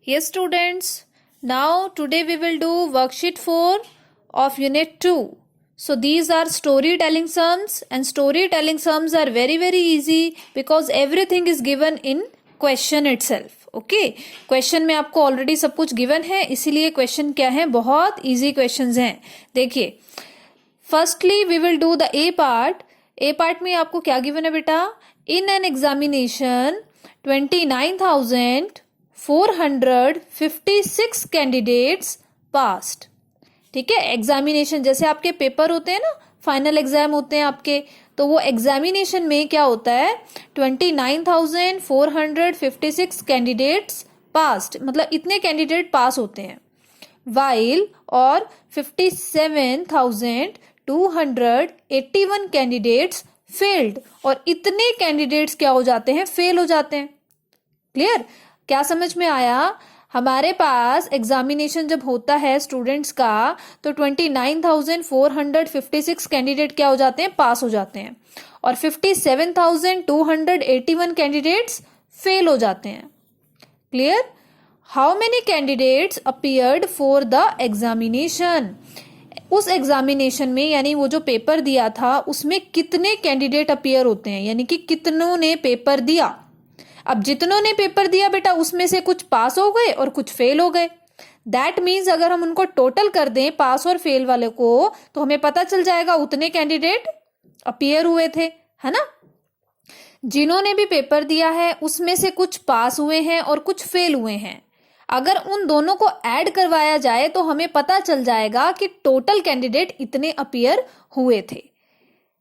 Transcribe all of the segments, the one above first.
Yes, students. Now, today we will do worksheet 4 of Unit 2. So, these are storytelling sums, and storytelling sums are very, very easy because everything is given in question itself. Okay, question में आपको already सब कुछ given है, इसीलिए question क्या है, बहुत easy questions हैं. देखिए, firstly we will do the A part. A part में आपको क्या गिवन है बेटा? In an examination 29,456 candidates passed. ठीक है, एग्जामिनेशन जैसे आपके पेपर होते हैं ना, फाइनल एग्जाम होते हैं आपके, तो वो एग्जामिनेशन में क्या होता है, 29,456 कैंडिडेट्स पास्ड, मतलब इतने कैंडिडेट पास होते हैं. वाइल और 57,281 कैंडिडेट्स फेल्ड, और इतने कैंडिडेट्स क्या हो जाते हैं, फेल हो जाते हैं. क्लियर? क्या समझ में आया? हमारे पास एग्जामिनेशन जब होता है स्टूडेंट्स का, तो 29,456 कैंडिडेट क्या हो जाते हैं, पास हो जाते हैं, और 57,281 कैंडिडेट्स फेल हो जाते हैं. Clear? How many candidates appeared for the examination? उस एग्जामिनेशन में, यानी वो जो पेपर दिया था उसमें कितने कैंडिडेट अपीयर होते हैं, यानी कि कितनों ने पेपर दिया. अब जितनों ने पेपर दिया बेटा, उसमें से कुछ पास हो गए और कुछ फेल हो गए. दैट मीन्स अगर हम उनको टोटल कर दें, पास और फेल वाले को, तो हमें पता चल जाएगा उतने कैंडिडेट अपीयर हुए थे, है ना. जिन्होंने भी पेपर दिया है उसमें से कुछ पास हुए हैं और कुछ फेल हुए हैं. अगर उन दोनों को ऐड करवाया जाए तो हमें पता चल जाएगा कि टोटल कैंडिडेट इतने अपीयर हुए थे.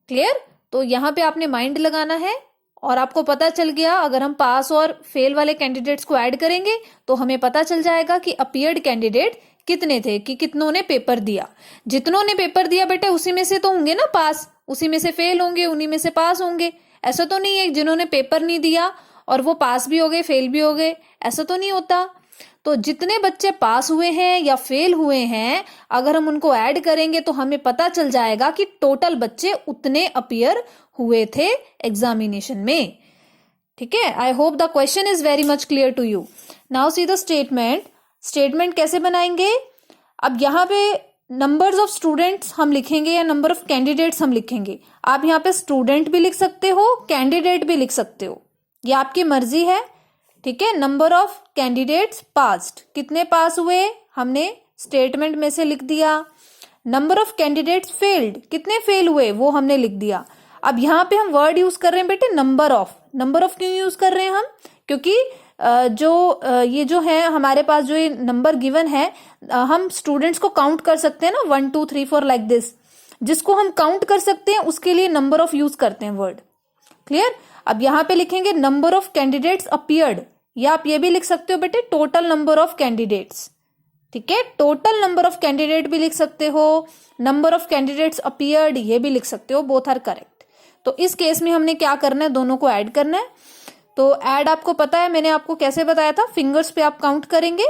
क्लियर? तो यहां पे आपने माइंड लगाना है, और आपको पता चल गया, अगर हम पास और फेल वाले कैंडिडेट्स को ऐड करेंगे तो हमें पता चल जाएगा कि अपीयर्ड कैंडिडेट कितने थे, कि कितनों ने पेपर दिया. जितनों ने पेपर दिया बेटे, उसी में से तो होंगे ना पास, उसी में से फेल होंगे, उन्हीं में से पास होंगे. ऐसा तो नहीं है जिन्होंने पेपर नहीं दिया और वो पास भी हो गए, फेल भी हो गए, ऐसा तो नहीं होता. तो जितने बच्चे पास हुए हैं या फेल हुए हैं, अगर हम उनको ऐड करेंगे तो हमें पता चल जाएगा कि टोटल बच्चे उतने अपीयर हुए थे एग्जामिनेशन में. ठीक है, I hope the question is very much clear to you. Now see the statement. Statement कैसे बनाएंगे? अब यहाँ पे नंबर्स ऑफ स्टूडेंट्स हम लिखेंगे या नंबर ऑफ कैंडिडेट्स हम लिखेंगे. आप यहाँ पे स्टूडेंट भी लिख सकते हो, कैंडिडेट भी लिख सकते हो, ये आपकी मर्जी है. ठीक है, नंबर ऑफ कैंडिडेट्स पास्ड, कितने पास हुए हमने स्टेटमेंट में से लिख दिया. नंबर ऑफ कैंडिडेट्स फेल्ड, कितने फेल हुए वो हमने लिख दिया. अब यहाँ पे हम वर्ड यूज कर रहे हैं बेटे नंबर ऑफ. नंबर ऑफ क्यों यूज कर रहे हैं हम? क्योंकि ये जो है हमारे पास जो ये नंबर गिवन है, हम स्टूडेंट्स को काउंट कर सकते हैं ना, 1 2 3 4 लाइक दिस. जिसको हम काउंट कर सकते हैं उसके लिए नंबर ऑफ यूज करते हैं वर्ड. क्लियर? अब यहाँ पे लिखेंगे नंबर ऑफ कैंडिडेट्स अपीयर्ड, या आप ये भी लिख सकते हो बेटे टोटल नंबर ऑफ कैंडिडेट्स. ठीक है, टोटल नंबर ऑफ कैंडिडेट भी लिख सकते हो, नंबर ऑफ कैंडिडेट्स अपीयर्ड ये भी लिख सकते हो, बोथ आर करेक्ट. तो इस केस में हमने क्या करना है, दोनों को ऐड करना है. तो ऐड आपको पता है, मैंने आपको कैसे बताया था, फिंगर्स पे आप काउंट करेंगे.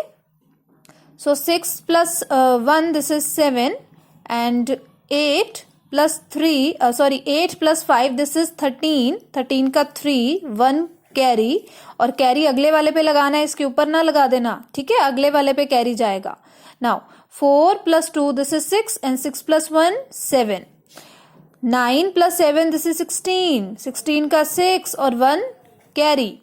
सो 6 + 1 this is 7, and 8 + 5 this is 13. 13 का 3, 1 कैरी, और कैरी अगले वाले पे लगाना है, इसके ऊपर ना लगा देना. ठीक है, अगले वाले पे कैरी जाएगा. Now 4 + 2 this is 6, and 6 + 1 7. 9 + 7 this is 16. 16 का 6 और 1 carry.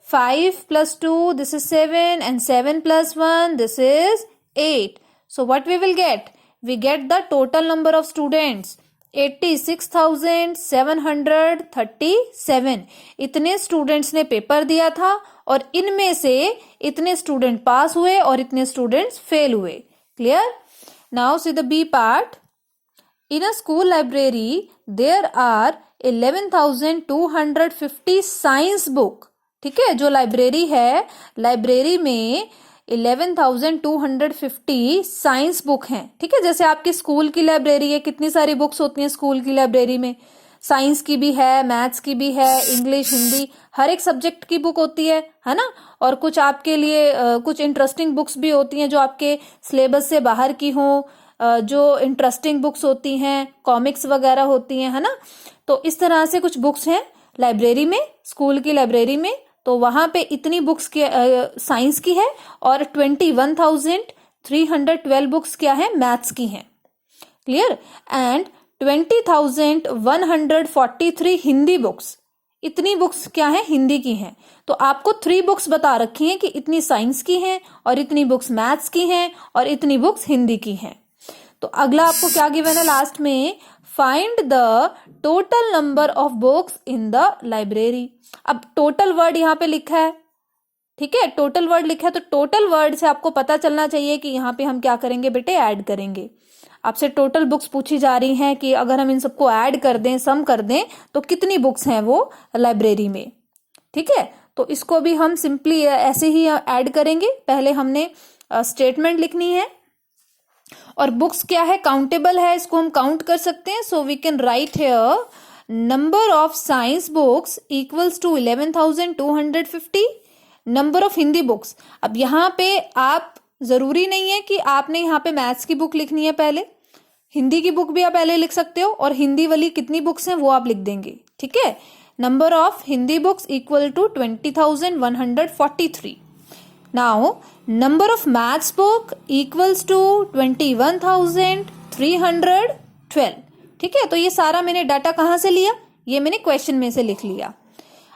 5 + 2 this is 7, and 7 + 1 this is 8. So what we will get? We get the total number of students 86,737. इतने स्टूडेंट्स ने पेपर दिया था, और इनमें से इतने स्टूडेंट पास हुए और इतने स्टूडेंट्स फेल हुए. Clear? Now see the B part. In a school library, there are 11,250 science book. ठीक है, जो लाइब्रेरी है, लाइब्रेरी में 11,250 साइंस बुक हैं. ठीक है, जैसे आपकी स्कूल की लाइब्रेरी है, कितनी सारी बुक्स होती हैं स्कूल की लाइब्रेरी में. साइंस की भी है, मैथ्स की भी है, इंग्लिश, हिंदी, हर एक सब्जेक्ट की बुक होती है ना. और कुछ आपके लिए कुछ इंटरेस्टिंग बुक्स भी होती हैं जो आपके सिलेबस से बाहर की हो, जो इंटरेस्टिंग बुक्स होती हैं, कॉमिक्स वगैरह होती हैं, है ना. तो इस तरह से कुछ बुक्स हैं लाइब्रेरी में, स्कूल की लाइब्रेरी में. तो वहां पे इतनी बुक्स के साइंस की है और 21,312 बुक्स क्या है, मैथ्स की हैं। क्लियर। एंड 20,143 हिंदी बुक्स, इतनी बुक्स क्या है, हिंदी की हैं। तो आपको 3 बुक्स बता रखी हैं कि इतनी साइंस की हैं और इतनी बुक्स मैथ्स की हैं और इतनी बुक्स हिंदी की हैं। तो अगला आपको क्या गिवन है लास्ट में, find the total number of books in the library. अब टोटल वर्ड यहाँ पे लिखा है, ठीक है, टोटल वर्ड लिखा है, तो टोटल वर्ड से आपको पता चलना चाहिए कि यहाँ पे हम क्या करेंगे बेटे, ऐड करेंगे। आपसे टोटल बुक्स पूछी जा रही हैं कि अगर हम इन सबको ऐड कर दें, सम कर दें, तो कितनी बुक्स हैं वो लाइब्रेरी में। ठीक है, तो इसको भी हम सिंपली ऐसे ही ऐड करेंगे। पहले हमने स्टेटमेंट लिखनी है और बुक्स क्या है, काउंटेबल है, इसको हम काउंट कर सकते हैं। So we can write here number of science books equals to 11,250। Number of Hindi books, अब यहाँ पे आप जरूरी नहीं है कि आपने यहाँ पे मैथ्स की बुक लिखनी है, पहले हिंदी की बुक भी आप पहले लिख सकते हो और हिंदी वाली कितनी बुक्स हैं वो आप लिख देंगे। ठीक है, number of Hindi books equal to 20,143। Now number of maths book equals to 21,312। ठीक है, तो ये सारा मैंने डाटा कहाँ से लिया, ये मैंने क्वेश्चन में से लिख लिया।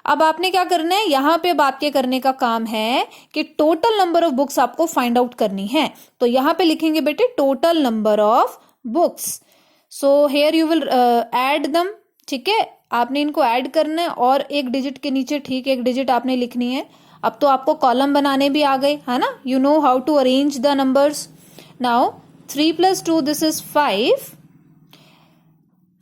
अब आपने क्या करना है, यहाँ पे बात के करने का काम है कि टोटल नंबर ऑफ बुक्स आपको फाइंड आउट करनी है। तो यहाँ पे लिखेंगे बेटे total number of books. So here you will add दम। ठीक है, आपने इनको ऐड करना है और एक डिजिट के नीचे ठीक एक डिजिट आपने लिखनी है। अब तो आपको कॉलम बनाने भी आ गए, है ना, you know how to arrange the numbers. Now 3 + 2 this is 5,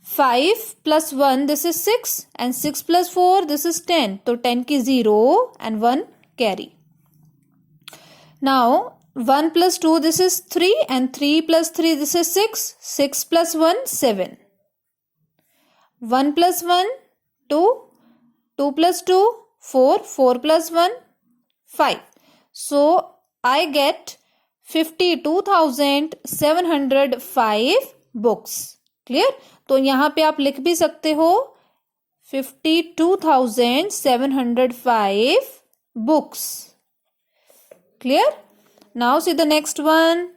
5 + 1 this is 6 and 6 + 4 this is 10. तो 10 की 0 and 1 carry. Now 1 + 2 this is 3 and 3 + 3 this is 6. 6 + 1 7. 1 + 1 2, 2 + 2 4, 4 + 1 5. So I get 52,705 books. Clear. तो यहां पे आप लिख भी सकते हो 52,705 books. Clear. Now see the next one.